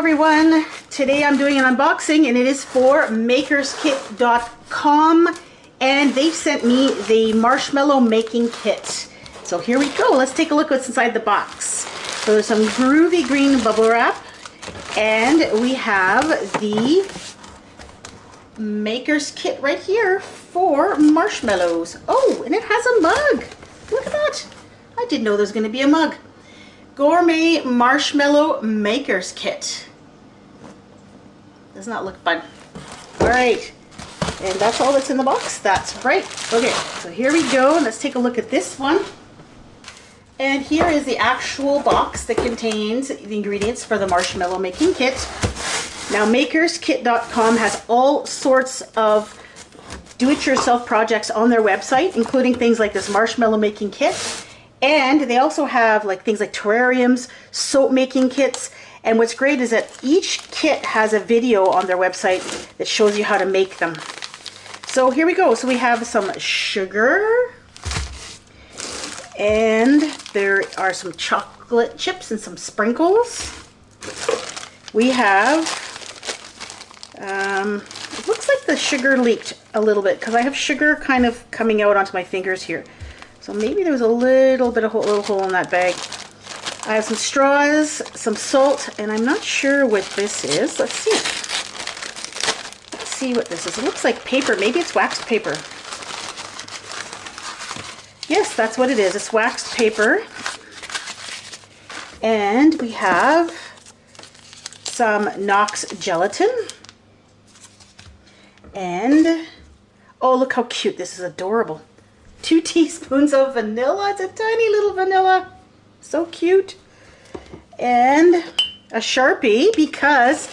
everyone. Today I'm doing an unboxing and it is for makerskit.com and they've sent me the marshmallow making kit. So here we go. Let's take a look what's inside the box. So there's some groovy green bubble wrap and we have the maker's kit right here for marshmallows. Oh, and it has a mug. Look at that. I didn't know there was going to be a mug. Gourmet Marshmallow Maker's Kit. Does not look fun. Alright, and that's all that's in the box. That's right. Okay, so here we go. Let's take a look at this one. And here is the actual box that contains the ingredients for the marshmallow making kit. Now, makerskit.com has all sorts of do-it-yourself projects on their website, including things like this marshmallow making kit. And they also have like things like terrariums, soap making kits, and what's great is that each kit has a video on their website that shows you how to make them. So here we go. So we have some sugar, and there are some chocolate chips and some sprinkles. We have, it looks like the sugar leaked a little bit because I have sugar kind of coming out onto my fingers here. So maybe there was a little bit of little hole in that bag. I have some straws, some salt, and I'm not sure what this is. Let's see. Let's see what this is. It looks like paper. Maybe it's waxed paper. Yes, that's what it is. It's waxed paper. And we have some Knox gelatin. And, oh, look how cute. This is adorable. 2 teaspoons of vanilla. It's a tiny little vanilla. So cute. And a Sharpie, because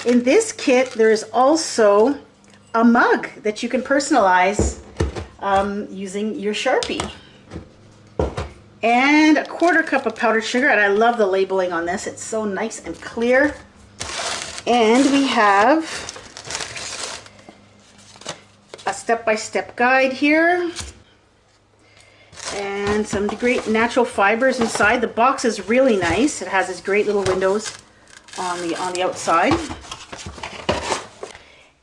in this kit there is also a mug that you can personalize using your Sharpie. And a 1/4 cup of powdered sugar, and I love the labeling on this. It's so nice and clear. And we have a step-by-step guide here. And some great natural fibers inside. The box is really nice. It has these great little windows on the outside.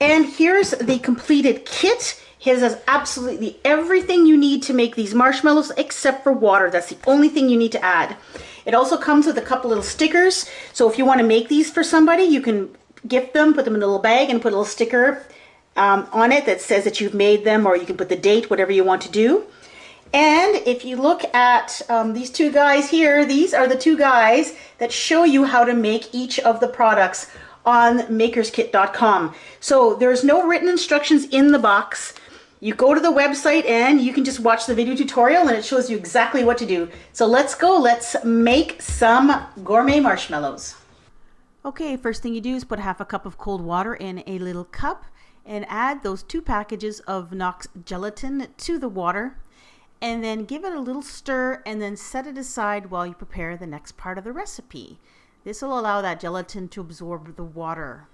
And here's the completed kit. It has absolutely everything you need to make these marshmallows except for water. That's the only thing you need to add. It also comes with a couple little stickers. So if you want to make these for somebody, you can gift them, put them in a little bag and put a little sticker on it that says that you've made them, or you can put the date, whatever you want to do. And if you look at these 2 guys here, these are the 2 guys that show you how to make each of the products on makerskit.com. So there's no written instructions in the box. You go to the website and you can just watch the video tutorial and it shows you exactly what to do. So let's go, let's make some gourmet marshmallows. Okay, first thing you do is put 1/2 cup of cold water in a little cup and add those 2 packages of Knox gelatin to the water. And then give it a little stir and then set it aside while you prepare the next part of the recipe. This will allow that gelatin to absorb the water.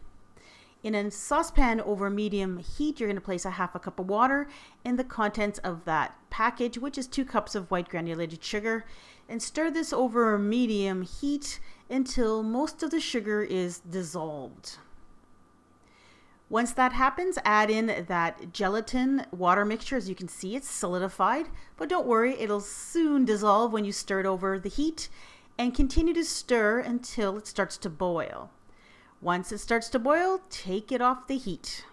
In a saucepan over medium heat, you're going to place 1/2 cup of water and the contents of that package, which is 2 cups of white granulated sugar, and stir this over medium heat until most of the sugar is dissolved. Once that happens, add in that gelatin water mixture. As you can see, it's solidified, but don't worry, it'll soon dissolve when you stir it over the heat, and continue to stir until it starts to boil. Once it starts to boil, take it off the heat.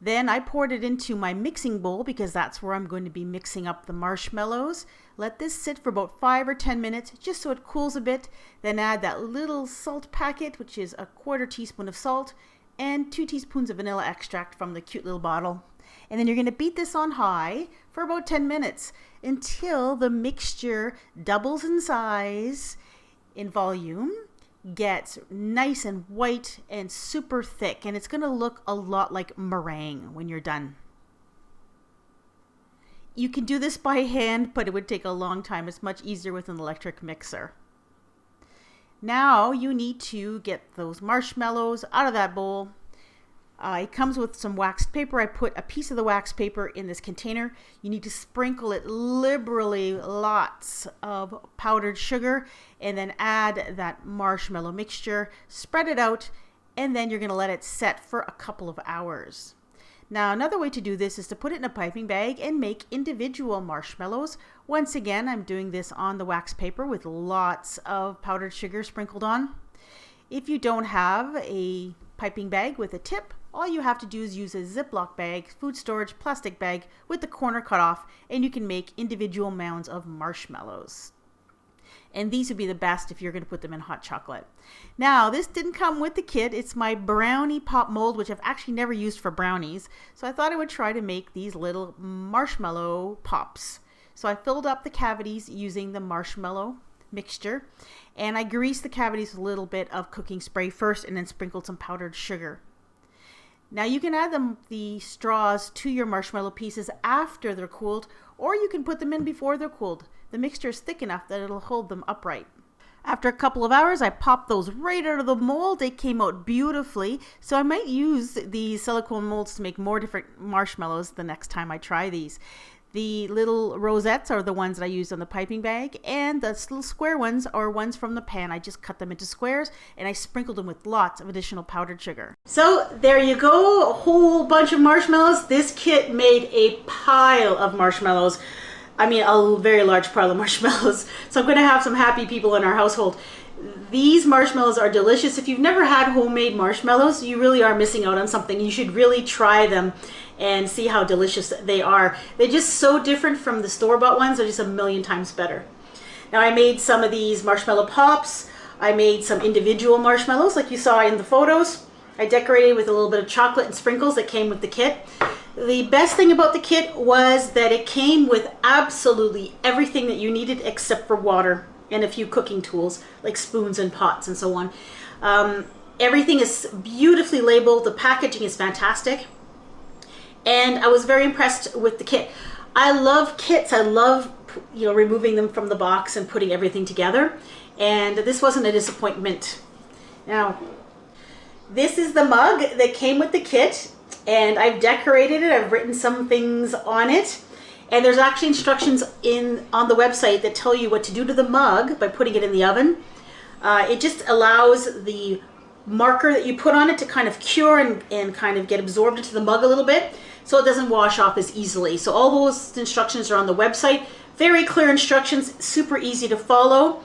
Then I poured it into my mixing bowl because that's where I'm going to be mixing up the marshmallows. Let this sit for about 5 or 10 minutes just so it cools a bit. Then add that little salt packet, which is a 1/4 teaspoon of salt, and 2 teaspoons of vanilla extract from the cute little bottle. And then you're going to beat this on high for about 10 minutes until the mixture doubles in size, in volume, gets nice and white and super thick, and it's going to look a lot like meringue when you're done. You can do this by hand, but it would take a long time. It's much easier with an electric mixer. Now you need to get those marshmallows out of that bowl, It comes with some waxed paper. I put a piece of the waxed paper in this container. You need to sprinkle it liberally, lots of powdered sugar, and then add that marshmallow mixture, spread it out, and then you're going to let it set for a couple of hours. Now, another way to do this is to put it in a piping bag and make individual marshmallows. Once again, I'm doing this on the wax paper with lots of powdered sugar sprinkled on. If you don't have a piping bag with a tip, all you have to do is use a Ziploc bag, food storage plastic bag with the corner cut off, and you can make individual mounds of marshmallows. And these would be the best if you're going to put them in hot chocolate. Now, this didn't come with the kit. It's my brownie pop mold, which I've actually never used for brownies. So I thought I would try to make these little marshmallow pops. So I filled up the cavities using the marshmallow mixture, and I greased the cavities with a little bit of cooking spray first and then sprinkled some powdered sugar. Now you can add the straws to your marshmallow pieces after they're cooled, or you can put them in before they're cooled. The mixture is thick enough that it'll hold them upright. After a couple of hours, I popped those right out of the mold. They came out beautifully, so I might use these silicone molds to make more different marshmallows the next time I try these. The little rosettes are the ones that I used on the piping bag, and the little square ones are ones from the pan. I just cut them into squares and I sprinkled them with lots of additional powdered sugar. So there you go, a whole bunch of marshmallows. This kit made a pile of marshmallows. I mean, a very large pile of marshmallows. So I'm going to have some happy people in our household. These marshmallows are delicious. If you've never had homemade marshmallows, you really are missing out on something. You should really try them and see how delicious they are. They're just so different from the store-bought ones. They're just a million times better. Now, I made some of these marshmallow pops. I made some individual marshmallows like you saw in the photos. I decorated with a little bit of chocolate and sprinkles that came with the kit. The best thing about the kit was that it came with absolutely everything that you needed except for water and a few cooking tools like spoons and pots and so on. Everything is beautifully labeled. The packaging is fantastic. And I was very impressed with the kit. I love kits. I love, removing them from the box and putting everything together. And this wasn't a disappointment. Now, this is the mug that came with the kit, and I've decorated it. I've written some things on it. And there's actually instructions on the website that tell you what to do to the mug by putting it in the oven. It just allows the marker that you put on it to kind of cure and kind of get absorbed into the mug a little bit, so it doesn't wash off as easily. So all those instructions are on the website. Very clear instructions, super easy to follow.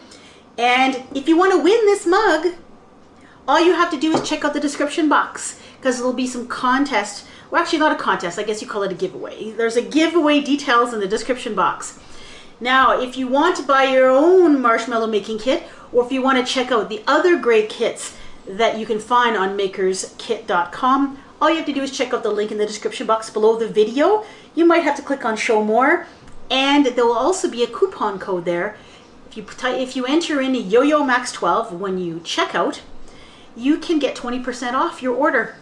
And if you want to win this mug, all you have to do is check out the description box, because there'll be some contest. Well, actually not a contest, I guess you call it a giveaway. There's a giveaway details in the description box. Now, if you want to buy your own marshmallow making kit, or if you want to check out the other great kits that you can find on makerskit.com, all you have to do is check out the link in the description box below the video. You might have to click on show more, and there will also be a coupon code there. If you enter in Yoyomax12 when you check out, you can get 20% off your order.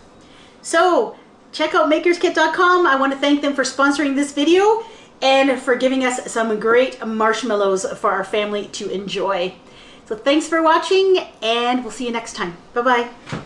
So check out makerskit.com. I want to thank them for sponsoring this video and for giving us some great marshmallows for our family to enjoy. So thanks for watching, and we'll see you next time. Bye-bye.